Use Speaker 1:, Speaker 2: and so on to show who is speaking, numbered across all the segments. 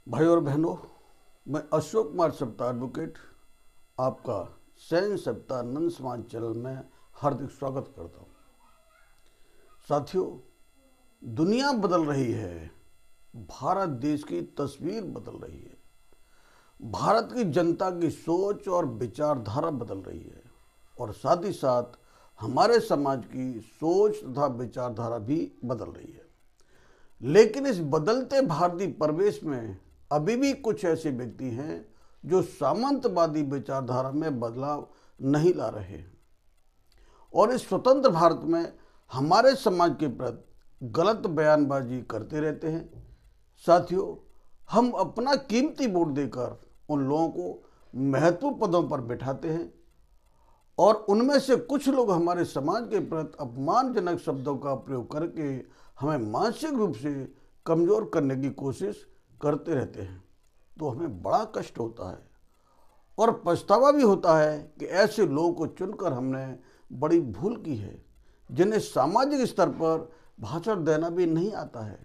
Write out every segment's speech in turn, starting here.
Speaker 1: भाइयों और बहनों, मैं अशोक कुमार सप्ताह एडवोकेट आपका सैन सप्ताह नंद समाज चैनल में हार्दिक स्वागत करता हूँ। साथियों, दुनिया बदल रही है, भारत देश की तस्वीर बदल रही है, भारत की जनता की सोच और विचारधारा बदल रही है और साथ ही साथ हमारे समाज की सोच तथा विचारधारा भी बदल रही है। लेकिन इस बदलते भारतीय परिवेश में अभी भी कुछ ऐसे व्यक्ति हैं जो सामंतवादी विचारधारा में बदलाव नहीं ला रहे हैं और इस स्वतंत्र भारत में हमारे समाज के प्रति गलत बयानबाजी करते रहते हैं। साथियों, हम अपना कीमती वोट देकर उन लोगों को महत्वपूर्ण पदों पर बिठाते हैं और उनमें से कुछ लोग हमारे समाज के प्रति अपमानजनक शब्दों का प्रयोग करके हमें मानसिक रूप से कमज़ोर करने की कोशिश करते रहते हैं। तो हमें बड़ा कष्ट होता है और पछतावा भी होता है कि ऐसे लोगों को चुनकर हमने बड़ी भूल की है, जिन्हें सामाजिक स्तर पर भाषण देना भी नहीं आता है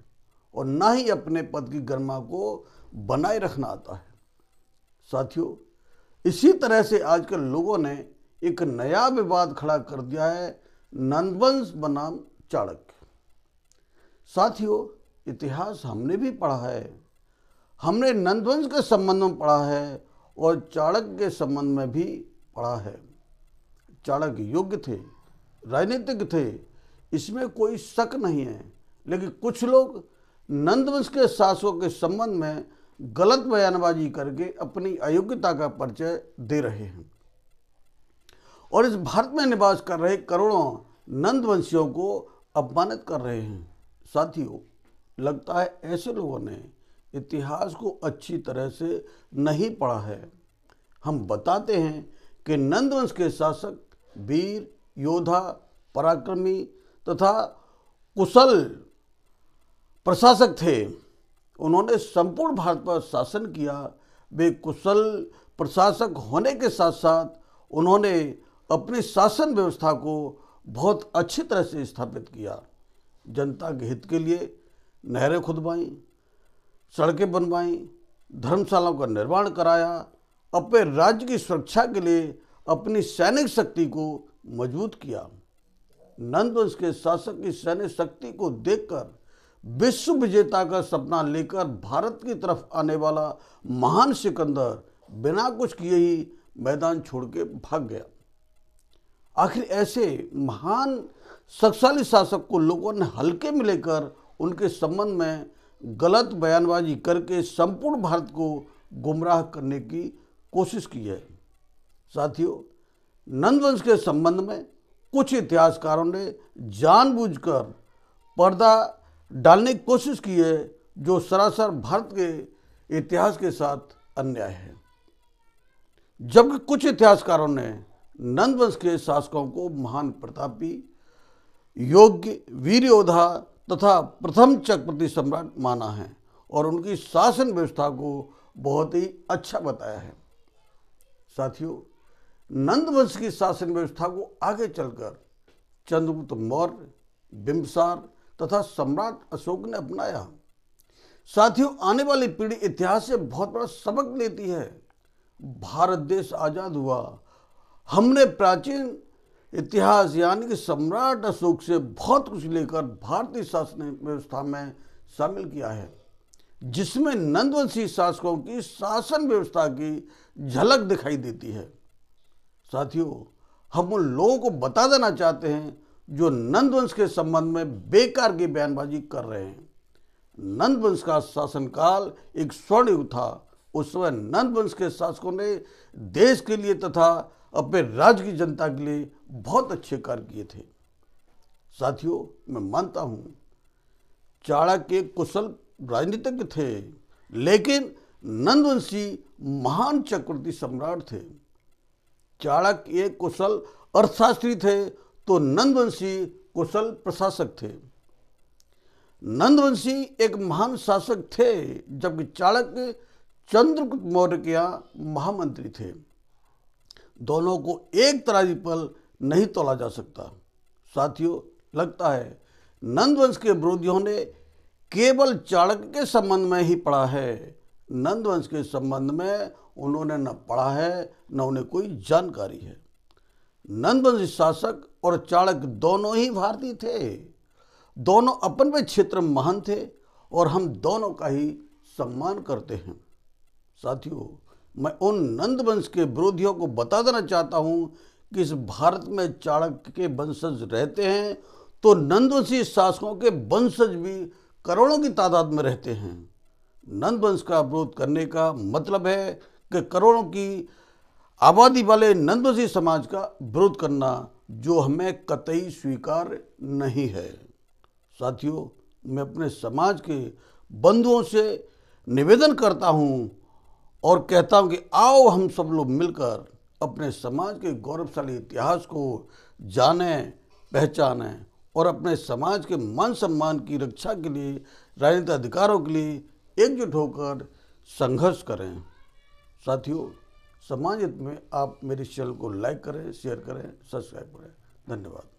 Speaker 1: और ना ही अपने पद की गरिमा को बनाए रखना आता है। साथियों, इसी तरह से आजकल लोगों ने एक नया विवाद खड़ा कर दिया है, नंदवंश बनाम चाणक्य। साथियों, इतिहास हमने भी पढ़ा है, हमने नंदवंश के संबंध में पढ़ा है और चाणक्य के संबंध में भी पढ़ा है। चाणक्य योग्य थे, राजनीतिक थे, इसमें कोई शक नहीं है। लेकिन कुछ लोग नंदवंश के शासकों के संबंध में गलत बयानबाजी करके अपनी अयोग्यता का परिचय दे रहे हैं और इस भारत में निवास कर रहे करोड़ों नंदवंशियों को अपमानित कर रहे हैं। साथियों, लगता है ऐसे लोगों ने इतिहास को अच्छी तरह से नहीं पढ़ा है। हम बताते हैं कि नंदवंश के शासक वीर, योद्धा, पराक्रमी तथा कुशल प्रशासक थे। उन्होंने संपूर्ण भारत पर शासन किया। वे कुशल प्रशासक होने के साथ साथ उन्होंने अपनी शासन व्यवस्था को बहुत अच्छी तरह से स्थापित किया। जनता के हित के लिए नहरें खुदवाईं, सड़कें बनवाईं, धर्मशालाओं का निर्माण कराया, अपने राज्य की सुरक्षा के लिए अपनी सैनिक शक्ति को मजबूत किया। नंदवंश के शासक की सैनिक शक्ति को देखकर विश्व विजेता का सपना लेकर भारत की तरफ आने वाला महान सिकंदर बिना कुछ किए ही मैदान छोड़ के भाग गया। आखिर ऐसे महान शक्तिशाली शासक को लोगों ने हल्के में लेकर उनके संबंध में गलत बयानबाजी करके संपूर्ण भारत को गुमराह करने की कोशिश की है। साथियों, नंदवंश के संबंध में कुछ इतिहासकारों ने जानबूझकर पर्दा डालने की कोशिश की है, जो सरासर भारत के इतिहास के साथ अन्याय है। जबकि कुछ इतिहासकारों ने नंदवंश के शासकों को महान प्रतापी, योग्य, वीर योद्धा तथा प्रथम चक्रवर्ती सम्राट माना है और उनकी शासन व्यवस्था को बहुत ही अच्छा बताया है। साथियों, नंदवंश की शासन व्यवस्था को आगे चलकर चंद्रगुप्त मौर्य, बिंबिसार तथा सम्राट अशोक ने अपनाया। साथियों, आने वाली पीढ़ी इतिहास से बहुत बड़ा सबक लेती है। भारत देश आज़ाद हुआ, हमने प्राचीन इतिहास यानी कि सम्राट अशोक से बहुत कुछ लेकर भारतीय शासन व्यवस्था में शामिल किया है, जिसमें नंदवंशी शासकों की शासन व्यवस्था की झलक दिखाई देती है। साथियों, हम उन लोगों को बता देना चाहते हैं जो नंदवंश के संबंध में बेकार की बयानबाजी कर रहे हैं। नंदवंश का शासनकाल एक स्वर्ण युग था। उस समय नंदवंश के शासकों ने देश के लिए तथा अपने राज्य की जनता के लिए बहुत अच्छे कार्य किए थे। साथियों, मैं मानता हूँ चाणक्य कुशल राजनीतिज्ञ थे, लेकिन नंदवंशी महान चक्रवर्ती सम्राट थे। चाणक्य एक कुशल अर्थशास्त्री थे तो नंदवंशी कुशल प्रशासक थे। नंदवंशी एक महान शासक थे, जबकि चाणक्य चंद्रगुप्त मौर्य के यहाँ महामंत्री थे। दोनों को एक तराजू पर नहीं तोला जा सकता। साथियों, लगता है नंदवंश के विरोधियों ने केवल चाणक्य के संबंध में ही पढ़ा है, नंद वंश के संबंध में उन्होंने न पढ़ा है न उन्हें कोई जानकारी है। नंद वंश शासक और चाणक्य दोनों ही भारतीय थे, दोनों अपन में क्षेत्र में महान थे और हम दोनों का ही सम्मान करते हैं। साथियों, मैं उन नंद वंश के विरोधियों को बता देना चाहता हूं कि इस भारत में चाणक्य के वंशज रहते हैं तो नंदवंशी शासकों के वंशज भी करोड़ों की तादाद में रहते हैं। नंद वंश का विरोध करने का मतलब है कि करोड़ों की आबादी वाले नंदवंशी समाज का विरोध करना, जो हमें कतई स्वीकार नहीं है। साथियों, मैं अपने समाज के बंधुओं से निवेदन करता हूं और कहता हूं कि आओ हम सब लोग मिलकर अपने समाज के गौरवशाली इतिहास को जानें, पहचानें और अपने समाज के मान सम्मान की रक्षा के लिए, राजनीतिक अधिकारों के लिए एकजुट होकर संघर्ष करें। साथियों, समाज हित में आप मेरे चैनल को लाइक करें, शेयर करें, सब्सक्राइब करें। धन्यवाद।